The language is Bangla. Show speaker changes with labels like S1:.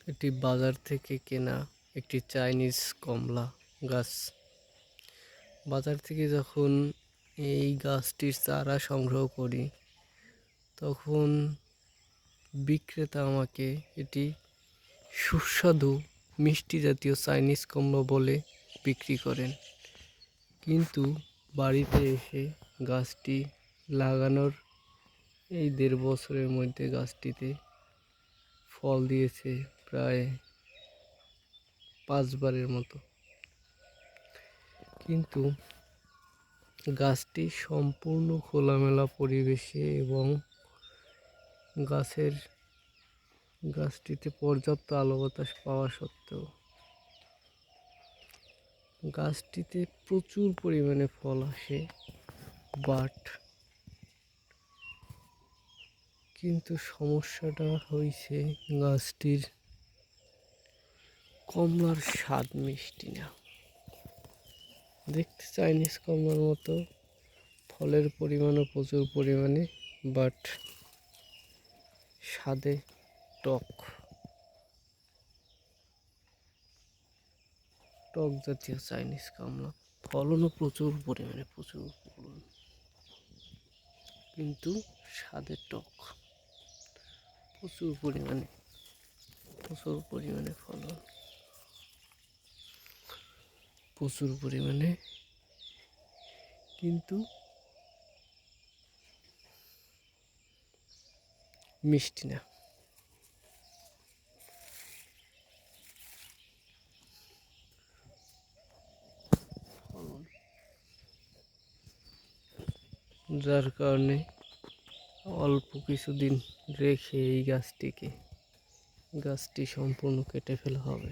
S1: এটি বাজার থেকে কেনা একটি চাইনিজ কমলা গাছ। বাজার থেকে যখন এই গাছটির চারা সংগ্রহ করি, তখন বিক্রেতা আমাকে এটি সুস্বাদু মিষ্টি জাতীয় চাইনিজ কমলা বলে বিক্রি করেন। কিন্তু বাড়িতে এসে গাছটি লাগানোর এই 1.5 বছরের মধ্যে গাছটিতে ফল দিয়েছে প্রায় 5 বারের মতো। কিন্তু গাছটি সম্পূর্ণ খোলামেলা পরিবেশে এবং গাছটিতে পর্যাপ্ত আলো বাতাস পাওয়া সত্ত্বেও গাছটিতে প্রচুর পরিমাণে ফল আসে, কিন্তু সমস্যাটা হয়েছে গাছটির কমলার স্বাদ মিষ্টি না। দেখতে চাইনিজ কমলার মতো, ফলের পরিমাণও প্রচুর পরিমাণে, বাট স্বাদে টক জাতীয় চাইনিজ কমলা। ফলনও প্রচুর পরিমাণে, কিন্তু স্বাদে টক। প্রচুর পরিমাণে ফলন, প্রচুর পরিমাণে, কিন্তু মিষ্টি না। যার কারণে অল্প কিছুদিন রেখে এই গাছটি সম্পূর্ণ কেটে ফেলা হবে।